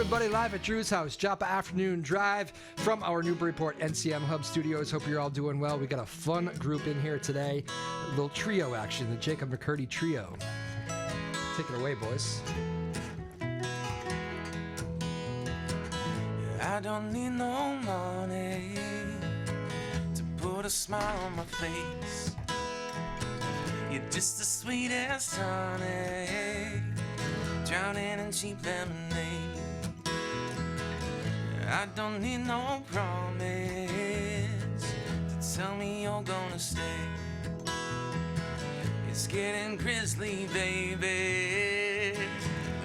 everybody, live at Drew's house, Joppa Afternoon Drive from our Newburyport NCM Hub studios. Hope you're all doing well. We got a fun group in here today. A little trio action, the Jacob McCurdy Trio. Take it away, boys. I don't need no money to put a smile on my face. You're just the sweetest honey, drowning in cheap lemonade. I don't need no promise to tell me you're gonna stay. It's getting grisly, baby.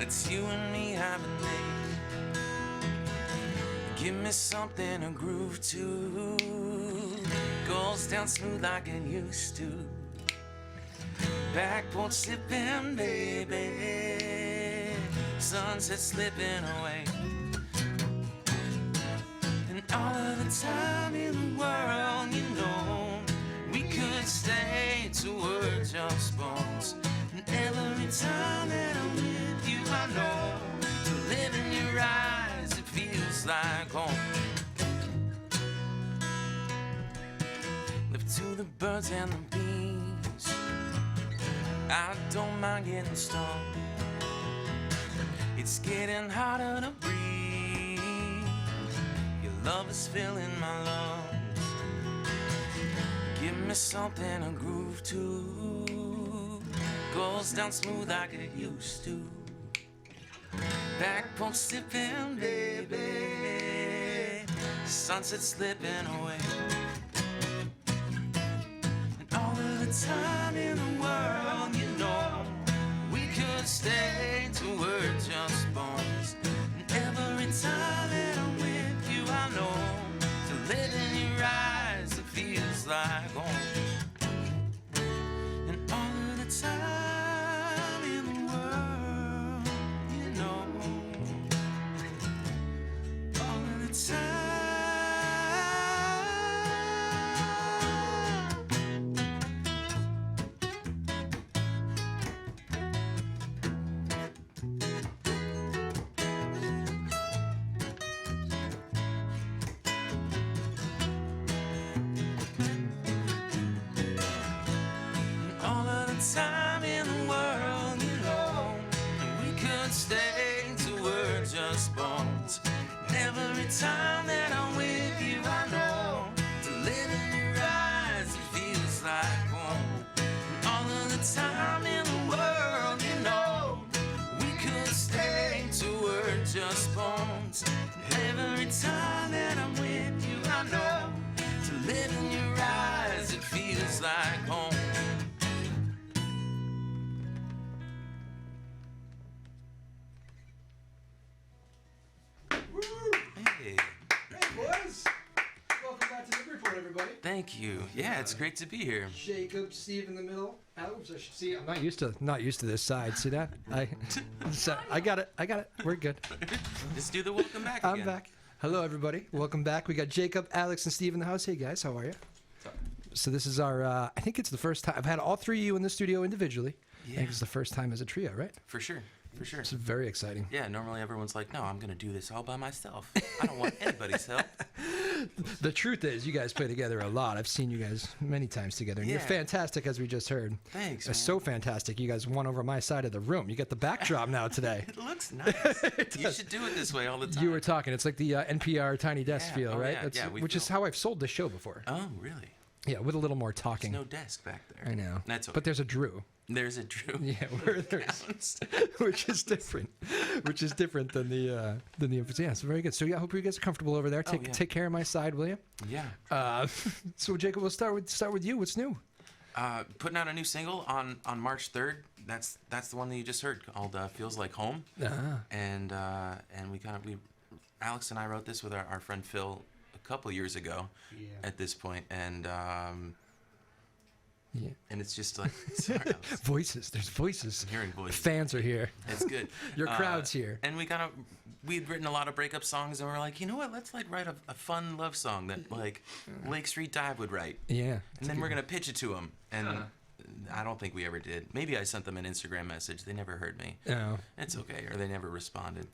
It's you and me have a name. Give me something to groove to. Goes down smooth like it used to. Backboard sipping, baby. Sunset slipping away. And all of the time in the world, you know, we could stay till we're just bones. And every time that I'm with you, I know to live in your eyes, it feels like home. Live to the birds and the bees. I don't mind getting stoned. It's getting harder to breathe. Your love is filling my lungs. Give me something to groove to. Goes down smooth like it used to. Backbone sipping, baby. Sunset slipping away. And all of the time in the world, you know, we could stay till we're just bones. And every time that I'm with you, I know to live in your eyes, it feels like home. And all of the time in the world, you know, all of the time. Time in the world, you know, and we could stay till we're just bones. Every time that I'm with you, I know to live in your eyes, it feels like home. And all of the time in the world, you know, we could stay till we're just bones. Every time that I'm with you, I know to live in your eyes, it feels like home. Everybody. Thank you. Yeah, it's great to be here. Jacob, Steve in the middle. Alex, I should see. I'm not used to this side. See that? I got it. We're good. Just do the welcome back again. I'm back. Hello, everybody. Welcome back. We got Jacob, Alex, and Steve in the house. Hey, guys. How are you? So this is our. I think it's the first time I've had all three of you in the studio individually. Yeah. I think it's the first time as a trio, right? For sure. For sure. It's very exciting. Yeah, normally everyone's like, no, I'm going to do this all by myself. I don't want anybody's help. The truth is, you guys play together a lot. I've seen you guys many times together. And You're fantastic, as we just heard. Thanks, man. So fantastic. You guys won over my side of the room. You got the backdrop now today. It looks nice. You should do it this way all the time. You were talking. It's like the NPR Tiny Desk feel, right? Yeah, which is how I've sold the show before. Oh, really? Yeah, with a little more talking. There's no desk back there. I know. That's okay. But there's a Drew. There's a Drew. Yeah, where there's, which is different than the yeah. So very good. So yeah, I hope you guys are comfortable over there. Take care of my side, will you? Yeah. So Jacob, we'll start with you. What's new? Putting out a new single on March 3rd. That's the one that you just heard called "Feels Like Home." And we Alex and I wrote this with our friend Phil a couple years ago. Yeah. At this point, and Yeah. And it's just like, sorry, voices. There's voices. I'm hearing voices. Fans are here. It's good. Your crowd's here. And we'd written a lot of breakup songs, and we're like, you know what? Let's like write a fun love song that like Lake Street Dive would write. Yeah. And then we're gonna pitch it to them, and I don't think we ever did. Maybe I sent them an Instagram message. They never heard me. Oh. It's okay, or they never responded.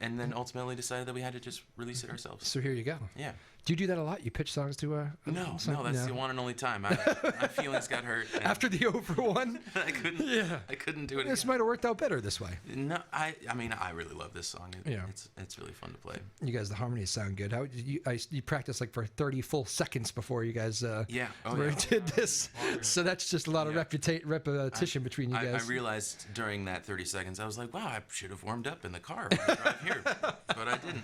And then ultimately decided that we had to just release it ourselves. So here you go. Yeah. Do you do that a lot? You pitch songs to a No, song? that's the one and only time. My feelings got hurt. And After the over one? I couldn't. Yeah. I couldn't do it. This again. might have worked out better this way. No, I mean, I really love this song. Yeah. It's really fun to play. You guys, the harmonies sound good. How you practiced like for 30 full seconds before you guys did this. So that's just a lot of repetition between you guys. I realized during that 30 seconds, I was like, wow, I should have warmed up in the car when I drive here, but I didn't.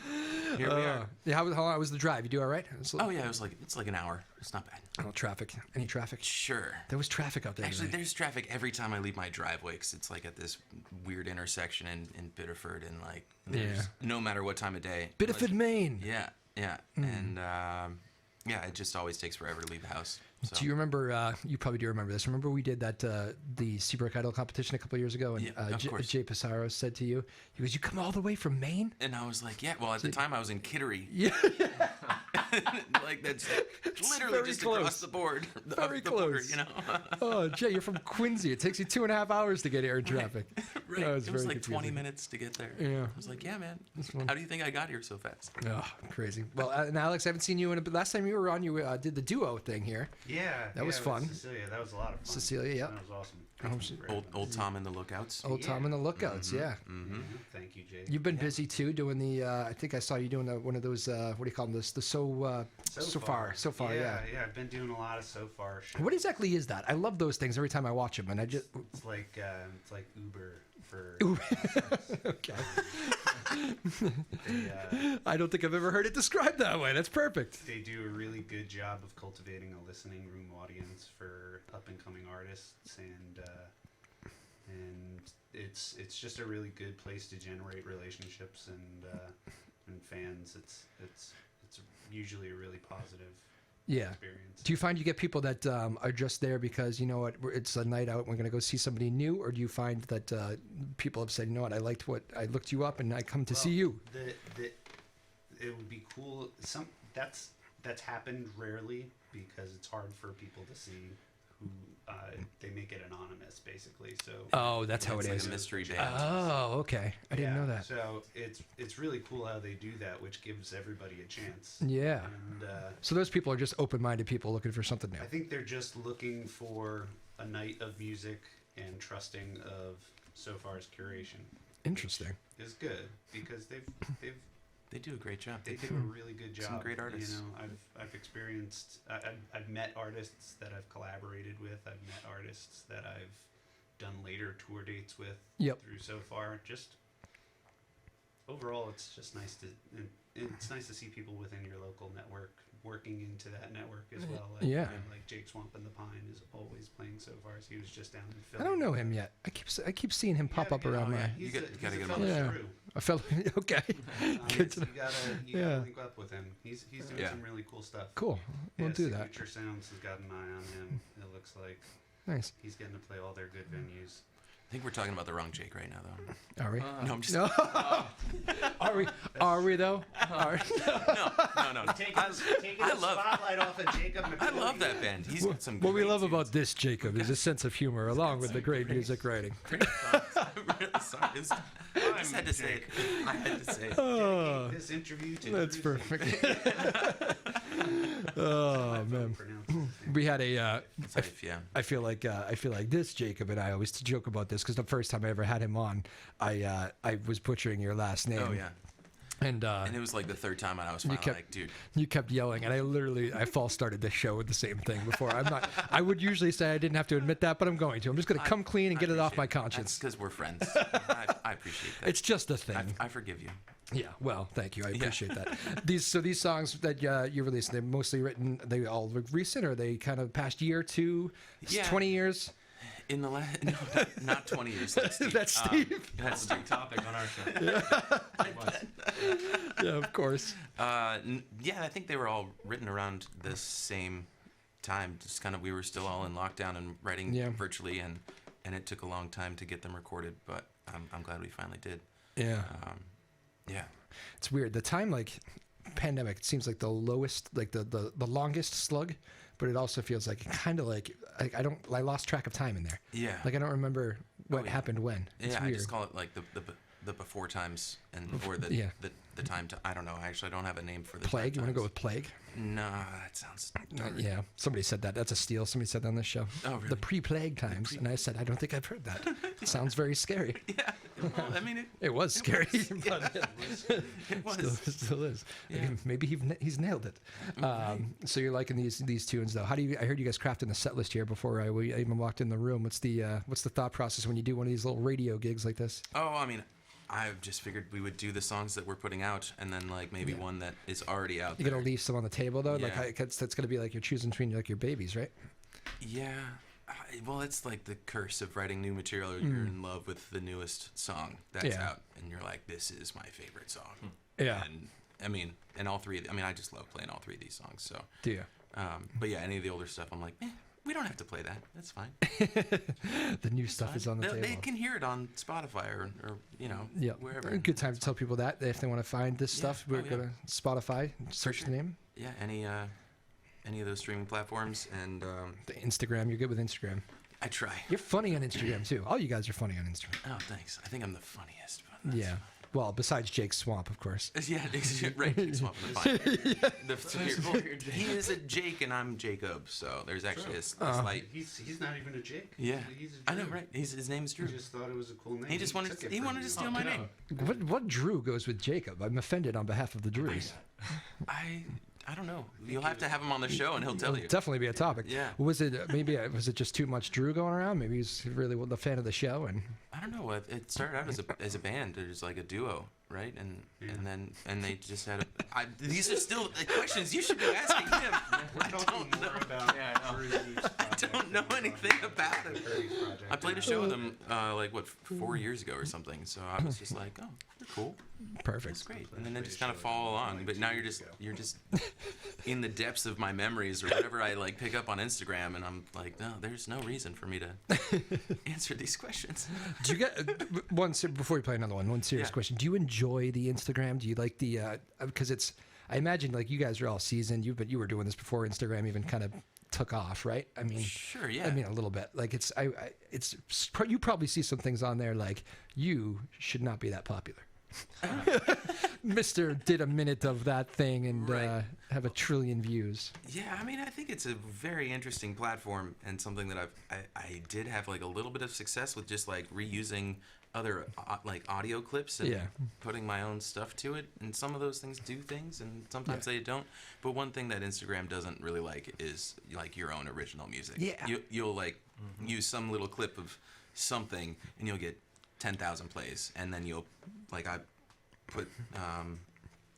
Here we are. Yeah, how long was the drive? You do all right? Oh yeah, it's like an hour. It's not bad. Oh, traffic. Any traffic? Sure. There was traffic out there Actually, today. there's traffic every time I leave my driveway, 'cause it's like at this weird intersection in Biddeford, and like there's no matter what time of day. Biddeford, Maine. Yeah, and it just always takes forever to leave the house. So. Do you remember? You probably do remember this. Remember we did that the Seabrook Idol competition a couple of years ago, and of course. Jay Pissarro said to you, he goes, "You come all the way from Maine?" And I was like, yeah. Well, at the time I was in Kittery. Yeah. Like that's literally very just close. across the board. Very the border, close. you know. Oh, Jay, you're from Quincy. It takes you 2.5 hours to get here in traffic. Right. That It was very like 20 confusing. minutes to get there. Yeah. I was like, yeah, man. How do you think I got here so fast? Oh, crazy. Well, and Alex, I haven't seen you last time you were on. You did the duo thing here. Yeah. That was fun. Cecilia, that was a lot of fun. Cecilia, yeah. That was awesome. Old Tom and the Lookouts. Old Tom and the Lookouts, yeah. Mm-hmm. Thank you, Jay. You've been busy too, doing the. I think I saw you doing one of those. What do you call them? The so far. Yeah. Yeah, I've been doing a lot of so far shows. What exactly is that? I love those things every time I watch them, and I just. It's like Uber for. Okay. They, I don't think I've ever heard it described that way. That's perfect. they do a really good job of cultivating a listening room audience for up and coming artists, and it's just a really good place to generate relationships and fans. It's usually a really positive experience. Do you find you get people that are just there because, you know what, it's a night out, we're going to go see somebody new? Or do you find that people have said, you know what, I looked you up and I come to see you? It would be cool. That's happened rarely because it's hard for people to see who they make it anonymous, basically. So that's how it It's like is. a mystery band. Oh, okay. I didn't know that. So it's really cool how they do that, which gives everybody a chance. Yeah. And So those people are just open-minded people looking for something new. I think they're just looking for a night of music and trusting of So Far's curation. Interesting. Is good because They do a great job. they do a really good job. Some great artists. You know, I've experienced. I've met artists that I've collaborated with. I've met artists that I've done later tour dates with. Yep. Through So Far, just overall, it's just nice to. It's nice to see people within your local network working into that network as well. Yeah. Like Jake Swamp in the Pine is always playing So Far. So he was just down in Philly. I don't know him yet. I keep seeing him pop up around my. He's You a gotta get him fellow on. Yeah. shrew. A fellow. Okay. Good to know. You gotta Yeah. link up with him. He's doing Yeah. some really cool stuff. Cool. We'll do that. Signature Sounds has got an eye on him. It looks like Nice. he's getting to play all their good venues. I think we're talking about the wrong Jake right now, though. Are we? No, I'm just. No. Are we? Are we though? Are No. Taking I the love- spotlight off of Jacob McCurdy. I love that band. He's got some. What we great love tunes. about this, Jacob, is his sense of humor, along with the great music writing. Great songs. I'm really sorry. I just had to say it. I had to say it. Oh, This interview to that's Drew perfect. Oh man, we had a. Safe, yeah. I feel like this, Jacob and I always joke about this because the first time I ever had him on, I was butchering your last name. Oh yeah. And it was like the third time, and I was finally like, dude. You kept yelling, and I false started the show with the same thing before. I would usually say I didn't have to admit that, but I'm going to. I'm just going to come clean and get it off my conscience. Because we're friends. I appreciate that. It's just a thing. I forgive you. Yeah, well, thank you. I appreciate that. These songs that you released, they're mostly written. They all recent, or are they kind of past year, 2, Yeah. 20 years? In the last, no, not 20 years. That's Steve. That's Steve. That's Steve. Topic on our show. Yeah, of course. Yeah, I think they were all written around the same time. Just kind of, we were still all in lockdown and writing virtually, and it took a long time to get them recorded. But I'm glad we finally did. Yeah. Yeah. It's weird. The time, like, pandemic, it seems like the lowest, like the longest slug, but it also feels like kind of like I lost track of time in there. Yeah. Like I don't remember what yeah. happened when. It's Yeah, weird. I just call it like the before times and or the Yeah. the time to I don't know. Actually, I don't have a name for the Plague. You time want to go times. with plague? No, that sounds Yeah, somebody said that. That's a steal. Somebody said that on this show. Oh, really? The pre-plague times, and I said I don't think I've heard that. It sounds very scary. Yeah. Well, I mean It was scary. But it was. Still is. Yeah. Maybe he's nailed it. So you're liking these tunes though. How do you? I heard you guys crafting the set list here before I even walked in the room. What's the thought process when you do one of these little radio gigs like this? Oh, I mean, I just figured we would do the songs that we're putting out, and then like maybe one that is already out. You're gonna leave some on the table though. Yeah. Like that's gonna be like you're choosing between like your babies, right? Yeah. Well, it's like the curse of writing new material. You're in love with the newest song that's Yeah. out, and you're like, this is my favorite song. Yeah. And I mean, and all three. I mean, I just love playing all three of these songs. So. Do you? But yeah, any of the older stuff, I'm like, we don't have to play that. That's fine. The new stuff is on the table. They can hear it on Spotify or Yeah, wherever. Good time to tell people that if they want to find this stuff, we're yeah. go to Spotify, search the name. Yeah, any of those streaming platforms, and The Instagram, you're good with Instagram. I try. You're funny on Instagram too. All you guys are funny on Instagram. Oh, thanks. I think I'm the funniest. But that's Yeah. Well, besides Jake Swamp, of course. Yeah, right. Jake's one of the fine. He is a Jake and I'm Jacob, so there's actually a slight. He's not even a Jake. Yeah, He's a I know, Drew. right? His name's Drew. He just thought it was a cool name. He just wanted took it he from wanted you. to steal my name. What Drew goes with Jacob? I'm offended on behalf of the Drews. I don't know. You'll have to have him on the show and he'll tell you. Definitely be a topic. Yeah. Was it just too much Drew going around? Maybe he's really the fan of the show and. I don't know. It started out as a band. There's like a duo, right? And they just had these are still the questions you should be asking him. We're talking more about I don't know anything about him. I played a show with him 4 years ago or something. So I was just like, oh, you're cool. Perfect. That's great. And then they just kind of follow along. But now you're just in the depths of my memories or whatever I like pick up on Instagram, and I'm like, no, there's no reason for me to answer these questions. Do you get before we play another one serious question? Do you enjoy the Instagram? Do you like the because it's? I imagine like you guys are all seasoned. But you were doing this before Instagram even kind of took off, right? I mean, sure, yeah. I mean a little bit. Like you probably see some things on there like you should not be that popular. Mr. did a minute of that thing and Right. have 1 trillion views. Yeah, I mean, I think it's a very interesting platform and something that I did have like a little bit of success with just like reusing other like audio clips and putting my own stuff to it. And some of those things do things and sometimes they don't. But one thing that Instagram doesn't really like is like your own original music. Yeah. You'll like use some little clip of something and you'll get 10,000 plays, and then you'll like I put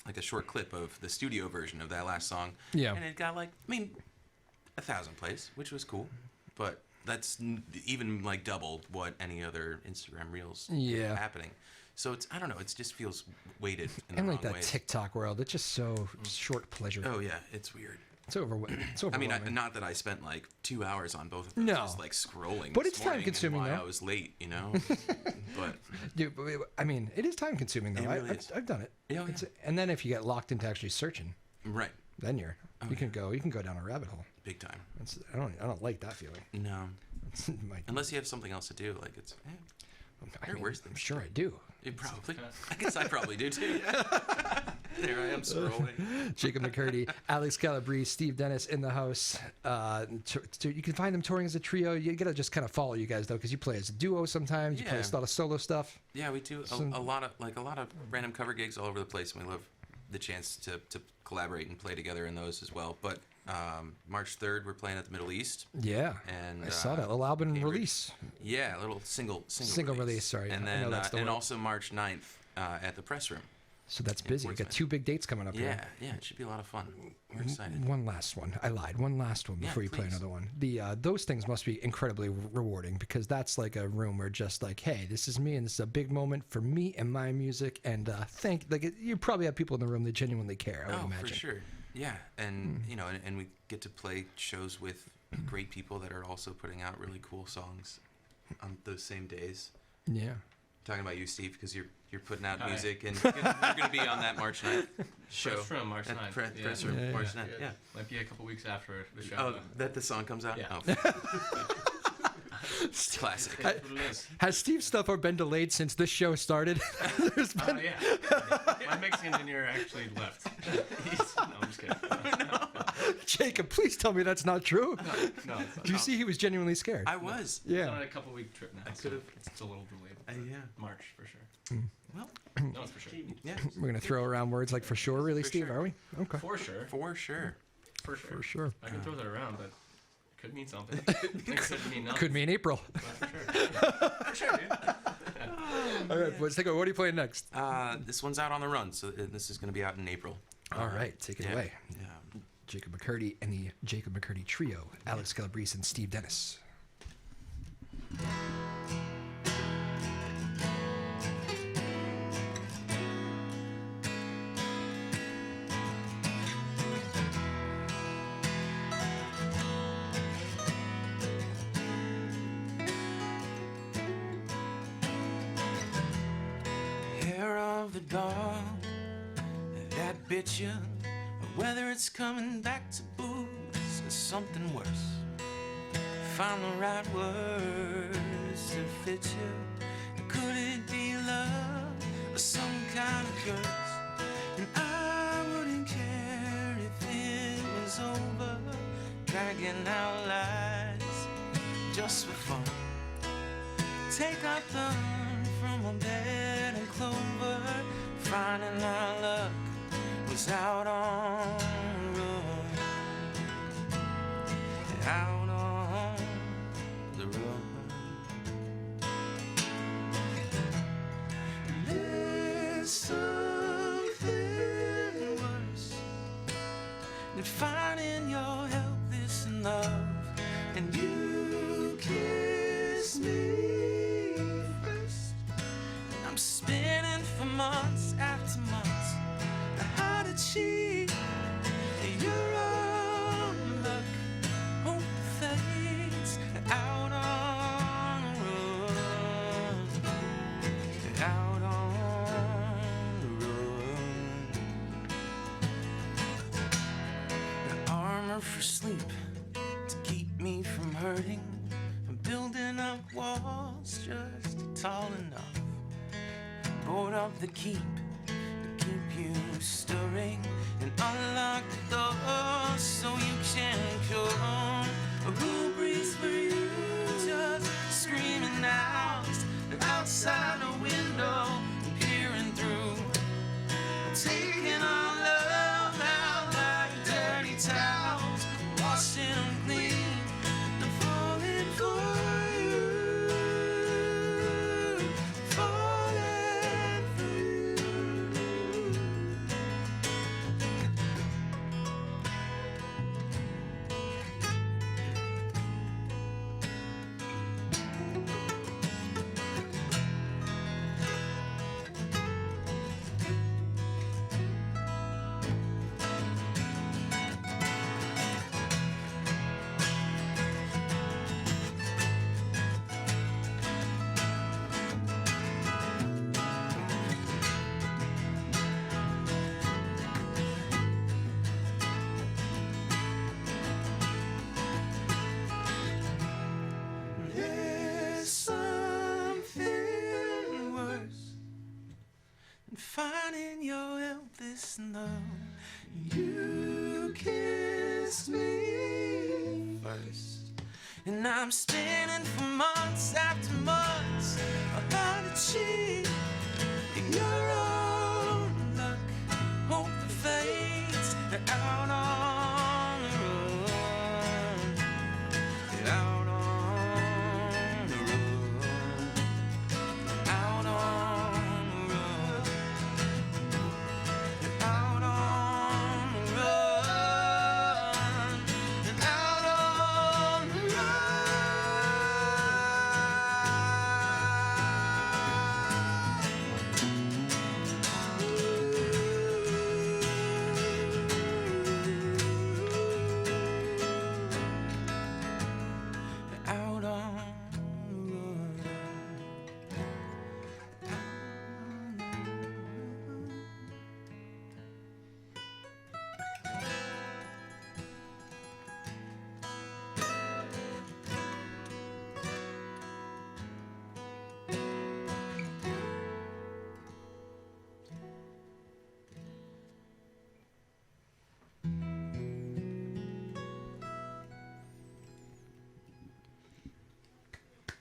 like a short clip of the studio version of that last song, and it got like 1,000 plays, which was cool, but that's even like double what any other Instagram reels happening. So it's I don't know, it just feels weighted in the And wrong like that way. TikTok world, it's just so short pleasure. Oh yeah, it's weird. It's overwhelming. I mean, not that I spent like 2 hours on both of them, No. just like scrolling. But this it's morning time-consuming, and why though. I was late, you know. But Dude, I mean, it is time consuming though. It really is. I've done it. Yeah, yeah. And then if you get locked into actually searching, right, then you can go down a rabbit hole. big time. I don't like that feeling. No, It's unless you have something else to do, like it's. There are worse I'm things. sure I do. You probably. I guess I probably do too. There I am scrolling. Jacob McCurdy, Alex Calabrese, Steve Dennis in the house. You can find them touring as a trio. You gotta just kind of follow you guys though, because you play as a duo sometimes. You play Yeah. a lot of solo stuff. Yeah, we do a lot of random cover gigs all over the place, and we love the chance to collaborate and play together in those as well. But March 3rd, we're playing at the Middle East. Yeah, And I saw that little album Cambridge. release. Yeah, a little single release. Sorry, and I know then that's the and one. also March 9th at the Press Room. So that's busy. You got Portsmouth. 2 big dates coming up Yeah, here. yeah, it should be a lot of fun. We're excited. One last one. I lied. One last one Yeah, before you play please. another one. Those things must be incredibly rewarding because that's like a room where just like, hey, this is me and this is a big moment for me and my music. And you probably have people in the room that genuinely care. I would imagine. For sure. Yeah, and you know, and we get to play shows with great people that are also putting out really cool songs on those same days. Yeah. talking about you, Steve, because you're putting out Hi. music and you're going to be on that March 9th show. Press Room, March At 9th. Press Room, March 9th. Yeah. Might be a couple weeks after the show. Oh, but that the song comes out. Yeah. Oh. Classic. that's what it is. Has Steve's stuff been delayed since this show started? There's Oh, been, yeah. My mixing engineer actually left. No, I'm just kidding. Jacob, please tell me that's not true. No, it's not. Do you see he was genuinely scared? I was. It's Yeah. on a couple week trip now. So could've- it's a little delayed. but Yeah. March for sure. Well, No, it's for sure. yeah, We're going to throw around words like for sure, really, For Steve, sure. are we? Okay. For sure. for sure. For sure. For sure. I can throw that around, but it could mean something. It could mean nothing. Could mean April. But for sure. For sure, dude. All right, let's take a, what are you playing next? This one's out on the run, so this is going to be out in April. All right, take it Yeah. away. Yeah. Jacob McCurdy and the Jacob McCurdy Trio, Alex Calabrese and Steve Dennis. Hair of the dog that bit you, or whether it's coming back to booze or something worse. Find the right words to fit you. Could it be love or some kind of curse? And I wouldn't care if it was over, dragging our lives just for fun. Take our thumb from a bed and clover, finding our luck was out on the run, out on the run. There's something worse than finding your helpless in love, and you kiss me first. I'm spinning for months after months. How did she? You're on luck. Hope fades out on the run. Out on the run. The armor for sleep to keep me from hurting. I'm building up walls just tall enough. Board up the keep to keep you stirring, and unlock the door so you can come. Who breathes for you? Just screaming out outside the window, peering through, taking our love out like dirty towels, washing them clean and falling for you, falling for you. There's something worse than finding your helpless in love. You kissed me first, and I'm spinning for months after months. How did she? Your own luck, hope fades out on the run, out on the run, out on the run, out on the run, and out on the run.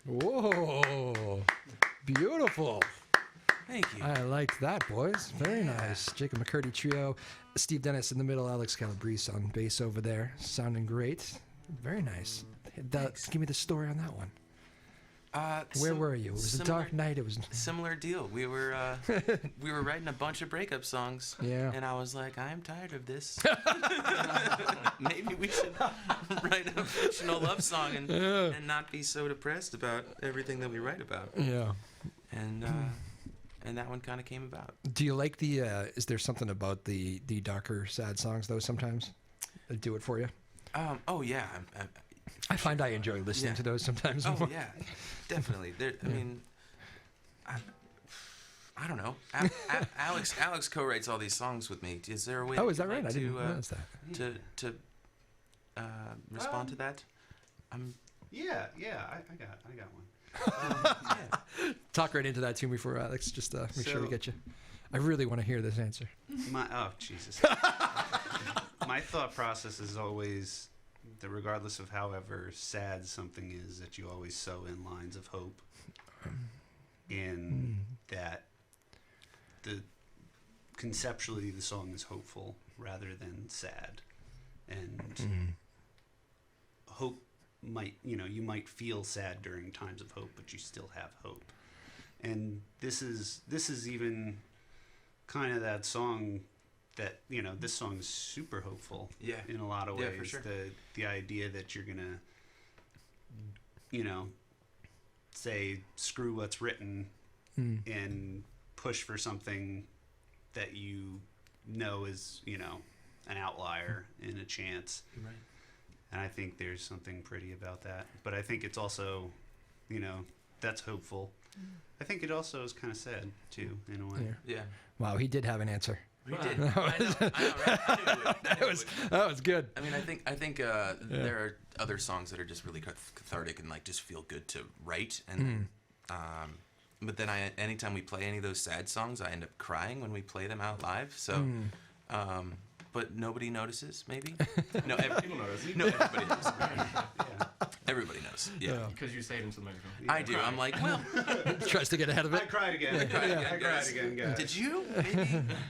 Whoa. Beautiful. Thank you. I liked that, boys. Very nice. Jacob McCurdy Trio. Steve Dennis in the middle. Alex Calabrese on bass over there. Sounding great. Very nice. Give me the story on that one. Where were you? It was a dark night. It was similar deal. We were writing a bunch of breakup songs. Yeah. And I was like, I'm tired of this. Maybe we should write a fictional love song and not be so depressed about everything that we write about. Yeah. And that one kind of came about. Do you like the? Is there something about the darker, sad songs though? Sometimes that do it for you. Oh yeah. I find I enjoy listening to those sometimes. Oh more. yeah, definitely. I mean, I don't know. Alex co-writes all these songs with me. Is there a way? Oh, is that right? I didn't realize that. To respond to that. Yeah, I got one. Talk right into that to me for Alex. Just make sure we get you. I really want to hear this answer. Jesus. My thought process is always that regardless of however sad something is, that you always sow in lines of hope. In that conceptually the song is hopeful rather than sad. And hope you might feel sad during times of hope, but you still have hope. And this is even kind of that song that, this song is super hopeful in a lot of ways. Yeah, for sure. The idea that you're gonna, say screw what's written and push for something that is, an outlier and a chance. Right. And I think there's something pretty about that. But I think it's also, that's hopeful. I think it also is kind of sad, too, in a way. Yeah. Wow, he did have an answer. We did. I know, right? I knew we would. That was good. I mean, I think there are other songs that are just really cathartic and like just feel good to write. And but then anytime we play any of those sad songs, I end up crying when we play them out live. So, but nobody notices. Maybe no. People notice. No, everybody knows. Everybody knows. Yeah. Because you say it into the microphone. I do. I'm like, well, Tries to get ahead of it. I cried again. I cried again, guys. did you?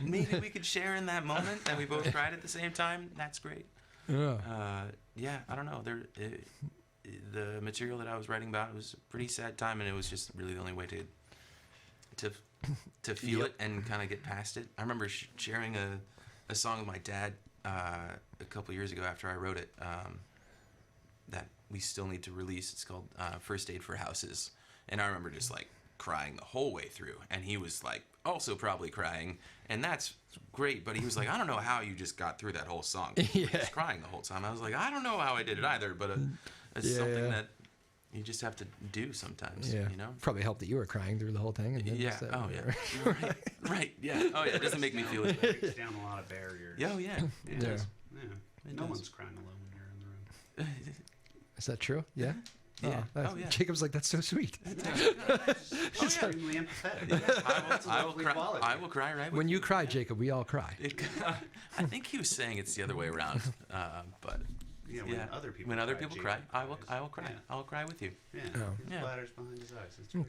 Maybe we could share in that moment and we both cried at the same time. That's great. Yeah. I don't know. The material that I was writing about was a pretty sad time, and it was just really the only way to feel it and kind of get past it. I remember sharing a song with my dad a couple years ago after I wrote it that we still need to release. It's called First Aid for Houses, and I remember just like crying the whole way through, and he was like also probably crying, and that's great, but he was like, I don't know how you just got through that whole song. He was crying the whole time. I was like, I don't know how I did it either, but it's something that you just have to do sometimes. Probably helped that you were crying through the whole thing. And then Right. Yeah. Oh yeah. It doesn't make me feel it. It breaks down a lot of barriers. Oh yeah. It does. No one's crying alone when you're in the room. Is that true? Yeah. Yeah. Oh, yeah. Jacob's like, that's so sweet. Extremely empathetic. I will cry right When you cry, Jacob, we all cry. I think he was saying it's the other way around. But when other people cry, Jacob I will cry. Yeah. I will cry with you. Yeah. Oh. His bladder's behind his eyes. It's true.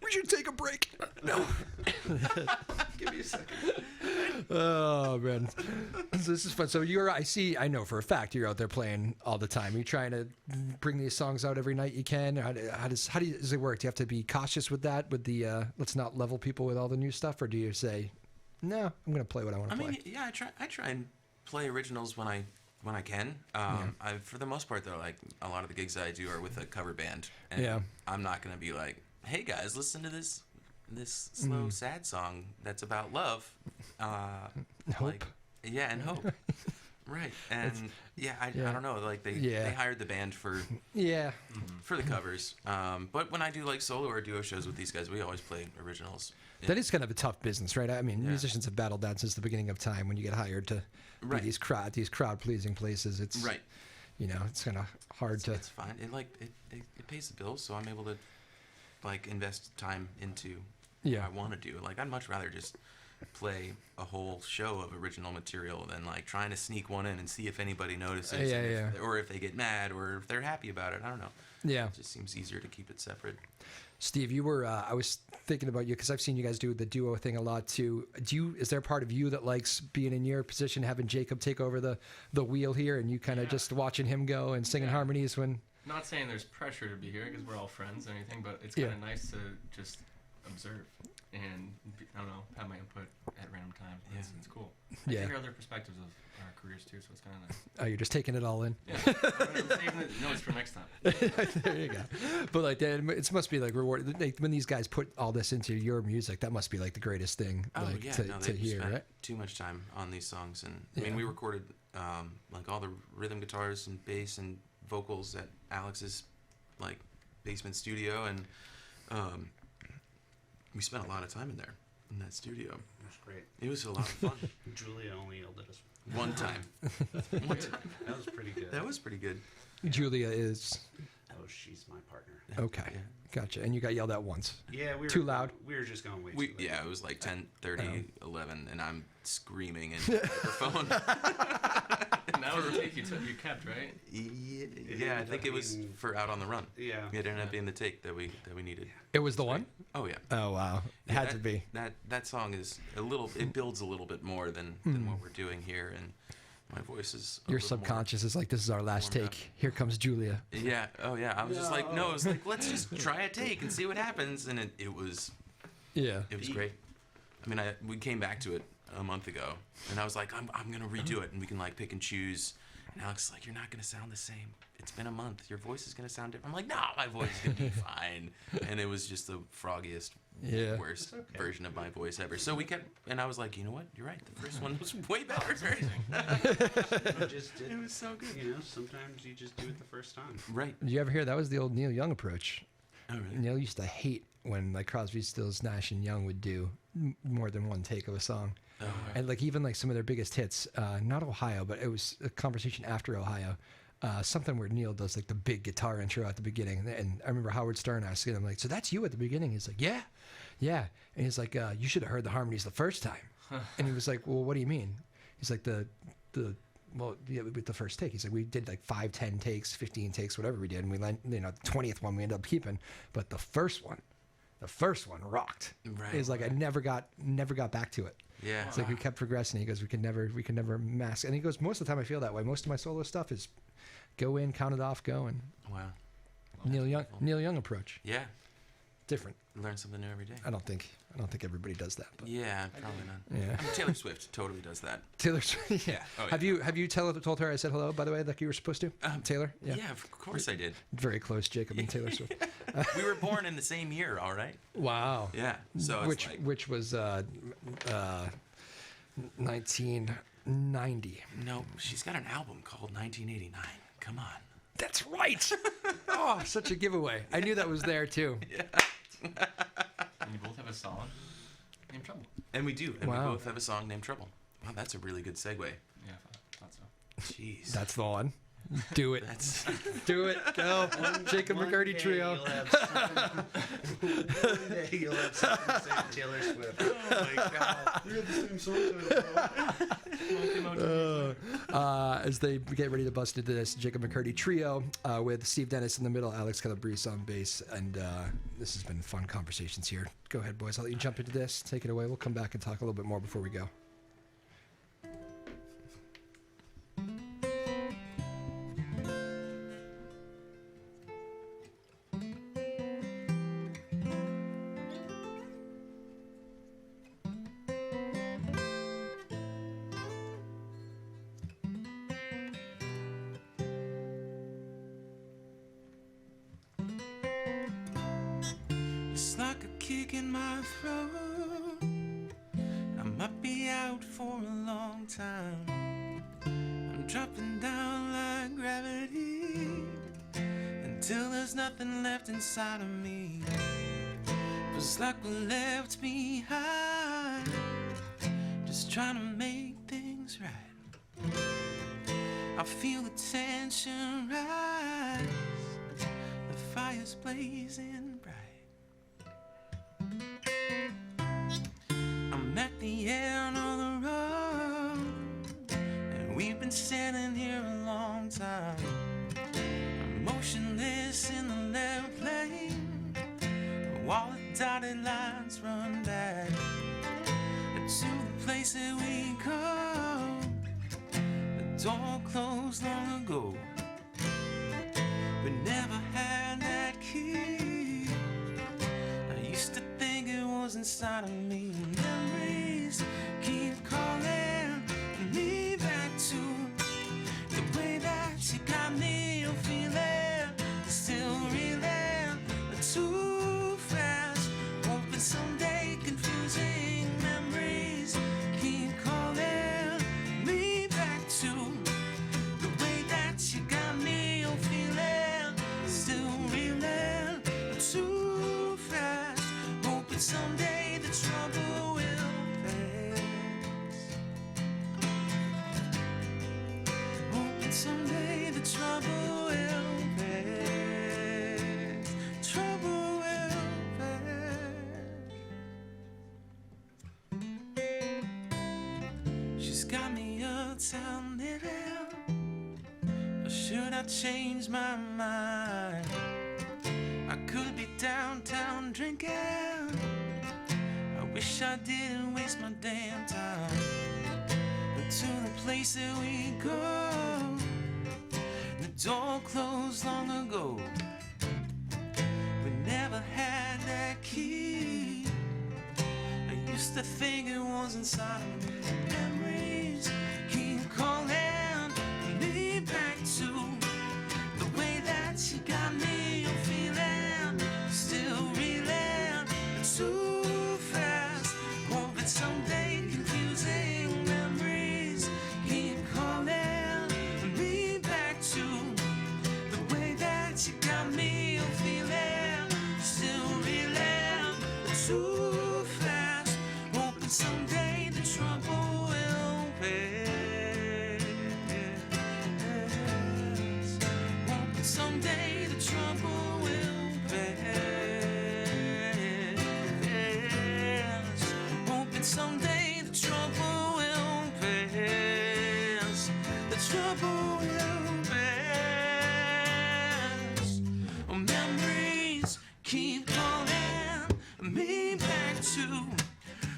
We should take a break. No. Give me a second. Oh man, this is fun. So I know for a fact you're out there playing all the time. Are you trying to bring these songs out every night you can? How does it work? Do you have to be cautious with that? With the let's not level people with all the new stuff, or do you say, no, I'm going to play what I want to play? I mean, yeah, I try and play originals when I can. For the most part, though, like a lot of the gigs that I do are with a cover band, and I'm not going to be like, hey guys, listen to this slow sad song that's about love. Hope. And hope. Right. And I don't know, like they hired the band for the covers. But when I do like solo or duo shows with these guys, we always play originals. That is kind of a tough business, right? I mean, musicians have battled that since the beginning of time. When you get hired to be these crowd pleasing places, it's right. It's kind of hard to. It's fine. It pays the bills, so I'm able to like invest time into what I want to do. Like I'd much rather just play a whole show of original material than like trying to sneak one in and see if anybody notices, Yeah. or if they get mad, or if they're happy about it. I don't know. Yeah. It just seems easier to keep it separate. Steve, you were. I was thinking about you because I've seen you guys do the duo thing a lot too. Is there a part of you that likes being in your position, having Jacob take over the wheel here, and you kind of just watching him go and singing harmonies when? Not saying there's pressure to be here because we're all friends and anything, but it's kind of nice to just observe and I don't know, have my input at random times. It's cool. I hear other perspectives of our careers too, so it's kind of nice. Oh, you're just taking it all in. Yeah, I'm saving the notes for next time. There you go. But like, it must be like rewarding like, when these guys put all this into your music. That must be like the greatest thing to hear, right? Too much time on these songs, and I mean, we recorded like all the rhythm guitars and bass and vocals at Alex's like basement studio, and we spent a lot of time in there in that studio. It was great. It was a lot of fun. Julia only yelled at us One time. That was pretty good. That was pretty good. Julia is Oh, she's my partner. okay. Yeah. Gotcha. And you got yelled at once. Yeah, we were Too loud? We were just going way too loud. Yeah, it was like 10:30, 11, and I'm screaming in the microphone. And that was the take you kept, right? Yeah, I think it was for Out on the Run. Yeah. It ended up being the take that we needed. It was the one? Oh yeah. Oh wow. It had to be. That song is it builds a little bit more than what we're doing here, and my voice is Your subconscious is like, this is our last take. warmed up. Here comes Julia. Yeah. Oh yeah. I was just like, no. It was like, let's just try a take and see what happens, and it was Yeah. great. I mean, we came back to it a month ago, and I was like, I'm gonna redo it, and we can like pick and choose. And Alex is like, you're not gonna sound the same. It's been a month. Your voice is gonna sound different. I'm like, no, my voice is gonna be fine. And it was just the froggiest, worst version of my voice ever. So we kept, and I was like, you know what? You're right. The first one was way better. It was so good. You know, sometimes you just do it the first time. Right. Did you ever hear that was the old Neil Young approach? Oh really? Neil used to hate when like Crosby, Stills, Nash, and Young would do more than one take of a song. Oh, And like even like some of their biggest hits, not Ohio, but it was a conversation after Ohio. Something where Neil does like the big guitar intro at the beginning, and I remember Howard Stern asking him like, "So that's you at the beginning?" He's like, "Yeah." And he's like, "You should have heard the harmonies the first time." And he was like, "Well, what do you mean?" He's like, with the first take, he's like, we did like 5, 10 takes, 15 takes, whatever we did, and we the 20th one we ended up keeping, but the first one rocked. Right. He's like, I never got back to it. Yeah. It's like we kept progressing. He goes, we could never mask. And he goes, most of the time I feel that way. Most of my solo stuff is go in, count it off, go, and Wow. Neil Young approach. Yeah. Different. Learn something new every day. I don't think everybody does that. But Yeah, probably not. yeah. I mean, Taylor Swift totally does that. Taylor Swift. Yeah. Oh, yeah. Have you told her I said hello, by the way, like you were supposed to? Taylor? Yeah, of course I did. Very close, Jacob and Taylor Swift. We were born in the same year, all right? Wow. Yeah. So it's which was 1990. No, she's got an album called 1989. Come on. That's right. Oh, such a giveaway. I knew that was there too. And you both have a song named Trouble. And we do. And Wow. we both have a song named Trouble. Wow, that's a really good segue. Yeah, I thought so. Jeez. That's the one. Do it. That's Do it. Go. Jacob McCurdy trio. One day you'll have something to say to Taylor Swift. oh my god. We have the same song title. As they get ready to bust into this Jacob McCurdy trio with Steve Dennis in the middle, Alex Calabrese on bass, and this has been fun conversations here. Go ahead, boys. I'll let you jump into this. Take it away. We'll come back and talk a little bit more before we go. It's like a kick in my throat. I might be out for a long time. I'm dropping down like gravity until there's nothing left inside of me. Feels like we're left behind, just trying to make things right. I feel the tension rise, the fire's blazing bright. I'm at the the end of the road, and we've been standing here a long time, motionless in the left lane, while the dotted lines run back to the place that we go. The door closed long ago. We never had that key. I used to think it was inside of me. Memories keep calling me back to the way that you got me. You're feeling still reeling too fast. Hoping someday confusing memories keep calling me back to the way that you got me. You're feeling still reeling too fast. Hoping someday the trouble will pass. Hoping someday the trouble will pass. Trouble will pass. She's got me uptown living. Or should I change my mind? I could be downtown drinking. I wish I didn't waste my damn time. But to the place that we go, the door closed long ago. We never had that key. I used to think it was inside of me. Memories keep calling me back to the way that you got me. You're feeling still reeling too fast. Hoping someday confusing memories keep calling me back to the way that you got me. You're feeling still reeling too fast. Hoping someday the trouble will pass. Hoping someday the trouble will pass. Hoping someday the trouble will pass. The trouble will pass. Memories keep calling me back to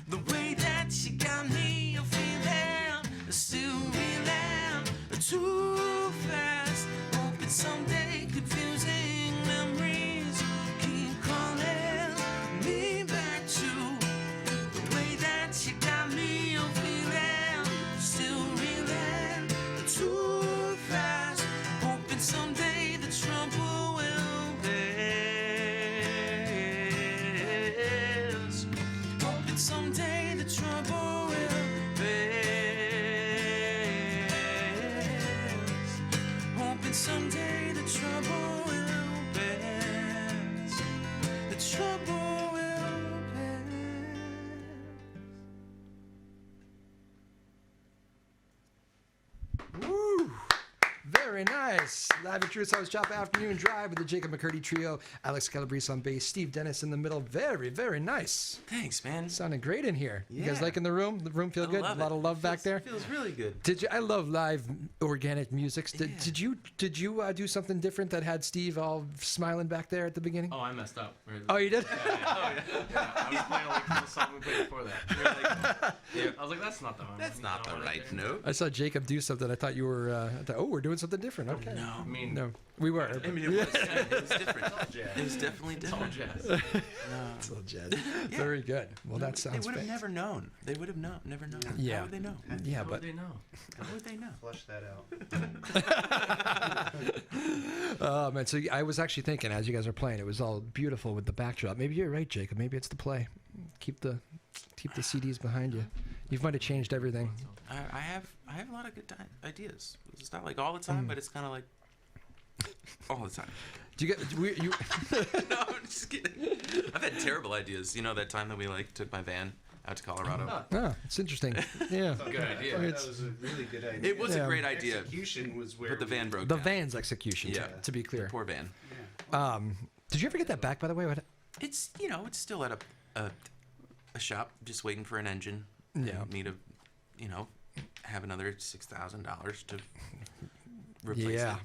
the way that you got me. You're feeling still reeling too fast. Hoping someday confusing memories keep calling me back to the way that you got me. You're feeling still reeling too fast. Hoping someday the trouble will pass. Hoping someday the trouble will pass. Hoping someday the trouble will pass. The trouble will pass. Woo! Very nice. Live at Truth House Joppa Afternoon Drive with the Jacob McCurdy Trio. Alex Calabrese on bass, Steve Dennis in the middle. Very, very nice. Thanks, man. Sounding great in here. You guys Yeah. liking the room? The room feel I good? love A lot it. of love back there? Feels really good. Did you? I love live organic music. Did, Yeah. did you do something different that had Steve all smiling back there at the beginning? Oh, I messed up. Oh, you did? I was playing like the song we played before that. We were like, yeah, I was like, that's not the one. That's not the right note. I saw Jacob do something. I thought you were. I thought, oh, we're doing something different. Okay. No. I mean, No, we were. I mean, it was different. It was definitely it's all different. jazz. It's a little jazz. Very good. Well, that They sounds would have fantastic. never known. They would have never known. Yeah. How would they know? Yeah, How but would they know? How would they know? Flush that out. man, so I was actually thinking as you guys are playing, it was all beautiful with the backdrop. Maybe you're right, Jacob. Maybe it's the play. Keep the CDs behind you. You might have changed everything. I have a lot of good ideas. It's not like all the time, but it's kind of like all the time. Do you get you? No, I'm just kidding. I've had terrible ideas. You know that time that we took my van out to Colorado? Oh, it's interesting. Yeah. Good idea. That was a really good idea. It was Yeah. a great idea, Execution was where but the we- van broke The down. van's execution. Yeah. To be clear. Poor van. Yeah. Did you ever get that back, by the way? What? It's it's still at a shop, just waiting for an engine. Yeah. and me to, have another $6,000 to replace Yeah. it.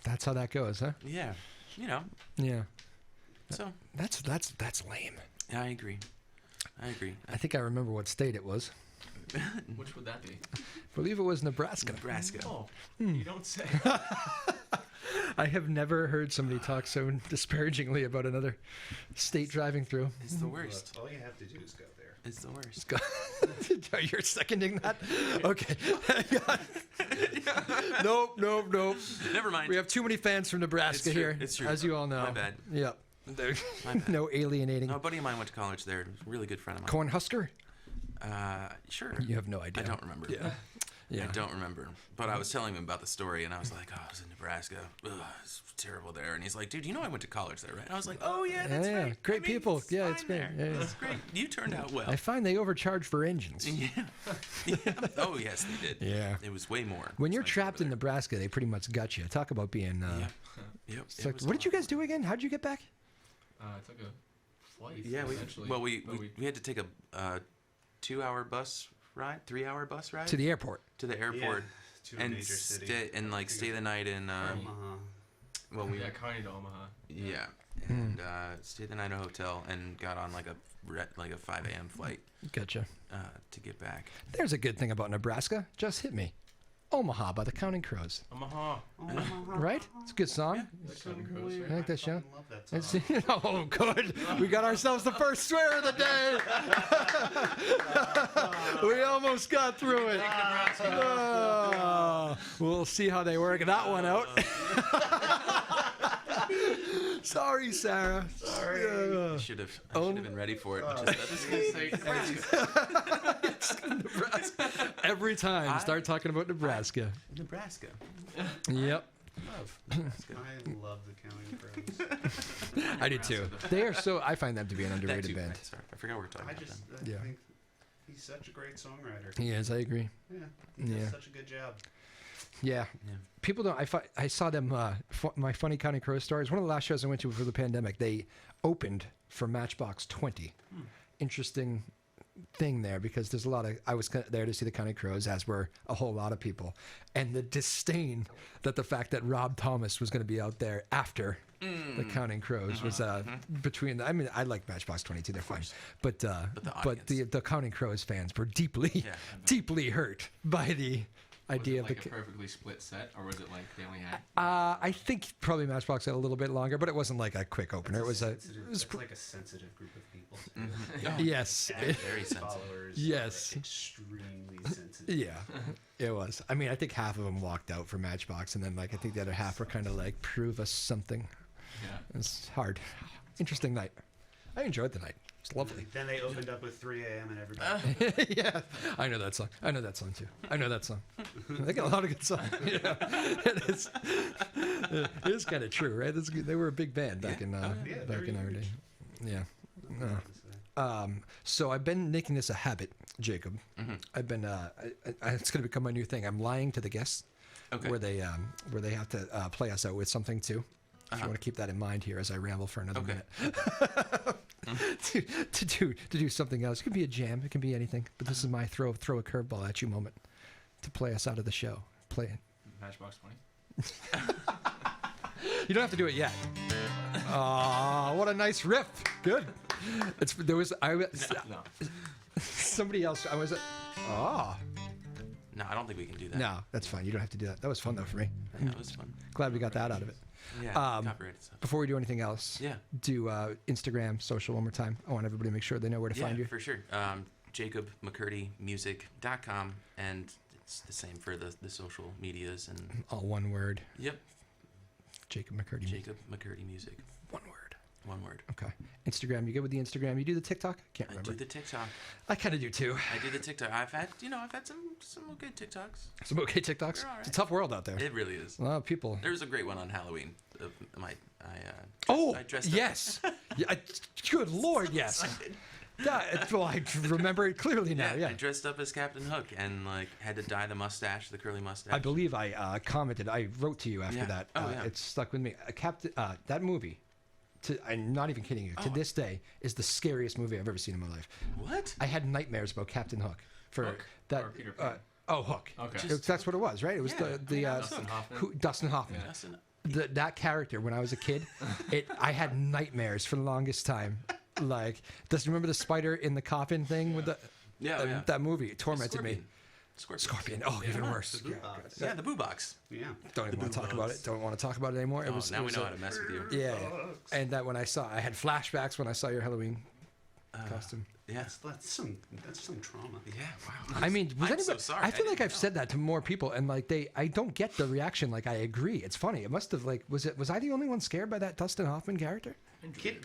That's how that goes, huh? Yeah, Yeah. So That's lame. I agree. I think I remember what state it was. Which would that be? I believe it was Nebraska. Nebraska. Oh, you don't say. I have never heard somebody talk so disparagingly about another state driving through. It's the worst. All you have to do is go there. It's the worst. You're seconding that? Okay. Nope. Never mind. We have too many fans from Nebraska It's true. here, It's true. as you all know. My bad. Yep. My bad. No alienating. No, a buddy of mine went to college there. A really good friend of mine. Cornhusker? Sure. You have no idea. I don't remember. Yeah. I don't remember. But I was telling him about the story, and I was like, I was in Nebraska. Ugh, it's terrible there. And he's like, dude, I went to college there, right? And I was like, oh, yeah, that's Yeah, right. great people. Yeah, it's fine great. there. Yeah. It's great. You turned out well. I find they overcharge for engines. Yeah. Oh, yes, they did. Yeah. It was way more. When you're expensive trapped over in there. Nebraska, they pretty much gut you. Talk about being. Yep. So what did you guys do again? How did you get back? I took a flight. Yeah, essentially. we had to take a 2-hour bus ride, 3-hour bus ride To the airport. to the airport To a and major city. stay the night in. Well, we yeah, Kearney to Omaha. yeah, and stayed the night at a hotel and got on like a 5 a.m. flight Gotcha. to get back. There's a good thing about Nebraska. Just hit me. Omaha by the Counting Crows. Omaha. Right? It's a good song. The Counting Crows, I right? like that show. Love that song. It's, oh, good. We got ourselves the first swear of the day. We almost got through it. Oh, we'll see how they work that one out. Sorry, Sarah. Sorry. I should have been ready for it. Just Just say Nebraska. Every time, start talking about Nebraska. Nebraska. Yep. Love Nebraska. I love the Counting Crows. I do too. They are so. I find them to be an That underrated too, band. right, sorry, I forgot we were talking I about just them. I Yeah. think he's such a great songwriter. He is. I agree. Yeah, he Yeah. does such a good job. Yeah. Yeah. People don't. I saw them. My Funny Counting Crow stories. One of the last shows I went to before the pandemic. They opened for Matchbox 20. Interesting thing there because there's a lot of. I was there to see the Counting Crows, as were a whole lot of people, and the disdain that the fact that Rob Thomas was going to be out there after the Counting Crows was between. I mean, I like Matchbox 22. They're fine, but the Counting Crows fans were deeply hurt by the idea was it of like a perfectly split set, or was it like they only had? I think probably Matchbox had a little bit longer, but it wasn't like a quick opener. It was It's like a sensitive group of people. yes, Very sensitive. Followers. Yes. Are extremely sensitive. yeah, it was. I mean, I think half of them walked out for Matchbox, and then like I think the other half were kind of like prove us something. Yeah. It's hard. Interesting night. I enjoyed the night. It's lovely. Then they opened up with 3 a.m. and everybody. Yeah, I know that song. I know that song too. I know that song. They got a lot of good songs. Yeah. It is kind of true, right? They were a big band back in they're back in our day. huge. Yeah. So I've been making this a habit, Jacob. I've been. It's going to become my new thing. I'm lying to the guests, Okay. where they have to play us out with something too. If you want to keep that in mind here as I ramble for another minute. to do something else. It could be a jam. It can be anything. But this is my throw a curveball at you moment to play us out of the show. Play it. Matchbox 20. You don't have to do it yet. Oh, what a nice riff. Good. No. Somebody else. I was. No, I don't think we can do that. No, that's fine. You don't have to do that. That was fun though for me. Yeah, it was fun. Glad we got that out of it. Yeah, Um, copyrighted stuff. Before we do anything else, Yeah. do Instagram, social one more time. I want everybody to make sure they know where to find you. For sure. JacobMcCurdyMusic.com, and it's the same for the social medias. And All one word. yep, Jacob McCurdy. Jacob McCurdy Music. One word. One word. Okay. Instagram. You good with the Instagram? You do the TikTok? Can't I remember. do the TikTok. I kind of do too. I do the TikTok. I've had some good TikToks. Some okay TikToks. They're all It's a right. tough world out there. It really is. A lot of people. There was a great one on Halloween. Oh, I dressed up. yes. Yeah, good Lord, yes. Well, I remember it clearly now. I Yeah. dressed up as Captain Hook and like had to dye the mustache, the curly mustache. I believe I commented. I wrote to you after Yeah. that. Oh, yeah. It stuck with me. That movie. I'm not even kidding you. To this day, is the scariest movie I've ever seen in my life. What? I had nightmares about Captain Hook. for Hook that. or Peter Pan? Hook. Okay. That's what it was, right? It was Dustin Hoffman. Dustin Hoffman. Yeah. That character when I was a kid, I had nightmares for the longest time. Like, does you remember the spider in the coffin thing with the that movie? It tormented me. Scorpion. Oh, even worse. The boot box. Yeah, the boo box. Yeah. Don't even want to talk about it. Don't want to talk about it anymore. Now we know how to mess with you. Yeah. And that when I had flashbacks when I saw your Halloween costume. Yeah. That's some trauma. Yeah. Wow. I mean, was I'm anybody? so sorry. I feel I like didn't I've said that to more people, and like I don't get the reaction. Like I agree, it's funny. It must have was I the only one scared by that Dustin Hoffman character?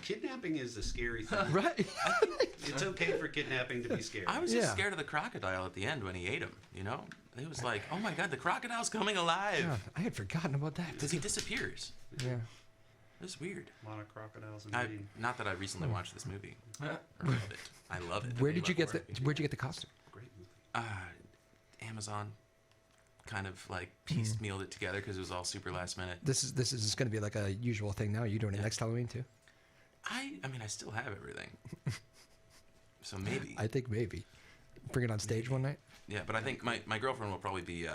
Kidnapping is a scary thing. Right. It's okay for kidnapping to be scary. I was just scared of the crocodile at the end when he ate him. You know, it was like, oh my god, the crocodile's coming alive Yeah, I had forgotten about that. because he disappears. Yeah. It was weird. A lot of crocodiles in Maine. Not that I recently watched this movie. I love it. I love it. Where'd you get the costume? Great movie. Amazon kind of like piecemealed it together because it was all super last minute. This is going to be like a usual thing now. Are you doing it next Halloween too? I mean, I still have everything. So maybe. I think maybe. Bring it on stage one night. Yeah, but I think my girlfriend will probably be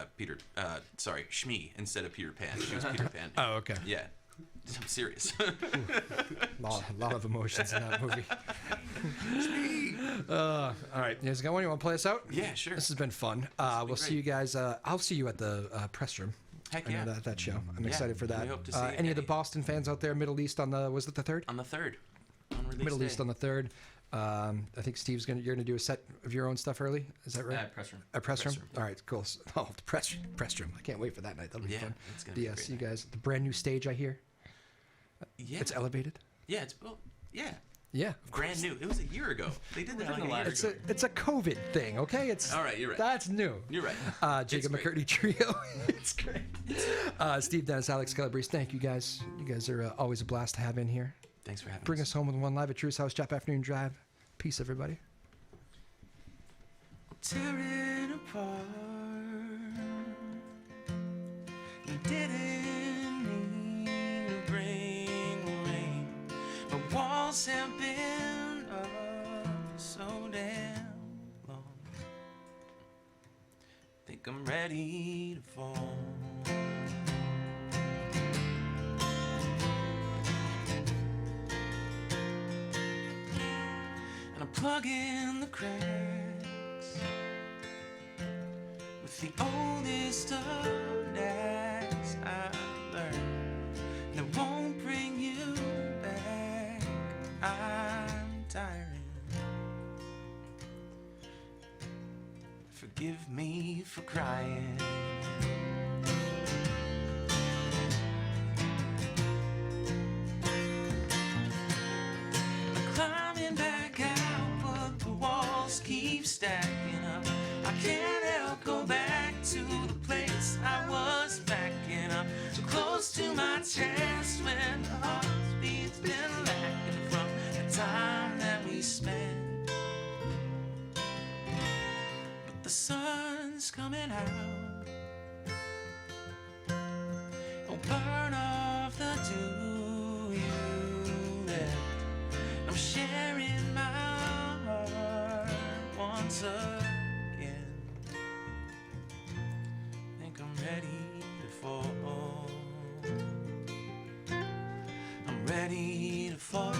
Shmi instead of Peter Pan. She was Peter Pan. Oh, okay. Yeah. I'm serious. lot of emotions in that movie. All right, you guys got one? You want to play us out? Yeah, sure. This has been fun. We'll see you guys. I'll see you at the press room. Heck I know yeah. that show. I'm excited for that. we hope to see Any of the Eddie. Boston fans out there? Middle East on the was it the 3rd? On the 3rd. On release Middle day. East on the 3rd. I think Steve's you're gonna do a set of your own stuff early. Is that right? Press room. A press room. Press room. All right, cool. Oh, the press room. I can't wait for that night. That'll be Yeah, fun. it's gonna be a See great you guys. The brand new stage, I hear. Yeah. It's elevated. Yeah, Yeah, brand new. It was a year ago. They did that like a year It's ago. a COVID thing, okay? It's All right, you're right. That's new. You're right. Jacob It's great. McCurdy Trio. It's great. Steve Dennis, Alex Calabrese. Thank you guys. You guys are always a blast to have in here. Thanks for having Bring us home with one live at Drew's house, Joppa Afternoon Drive. Peace, everybody. Tearing apart. You didn't mean to bring rain. My walls have been up so damn long. Think I'm ready to fall. And I'm plugging the cracks with the oldest of knacks I learned. And it won't bring you back. I'm tiring. Forgive me for crying. I'm climbing back out, but the walls keep stacking up. I can't help go back to the place I was backing up. So close to my chest when the heartbeat's been lacking from the time that we spent. But the sun's coming out. Oh, burn off the dew you left. I'm sharing my heart once again. Think I'm ready to fall. I'm ready to fall.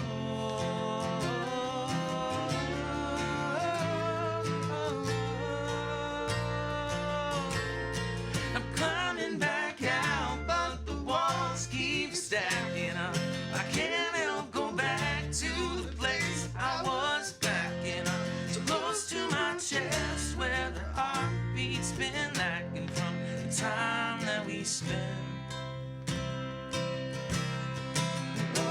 I'm climbing back out, but the walls keep stacking up. I can't help go back to the place I was backing up. So close to my chest where the heartbeat's been lacking from the time that we spent. Oh,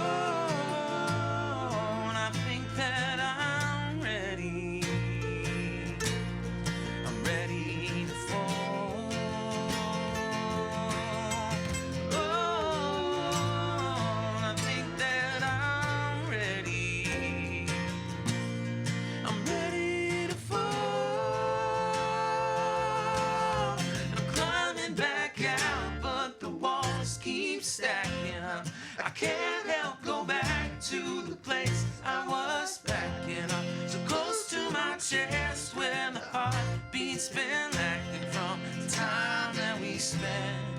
and I think that I'm ready. I'm ready to fall. Oh, I think that I'm ready. I'm ready to fall. I'm climbing back out, but the walls keep stacking up. I can't help go back to the place I was backing up. So close to my chest where the heart we spent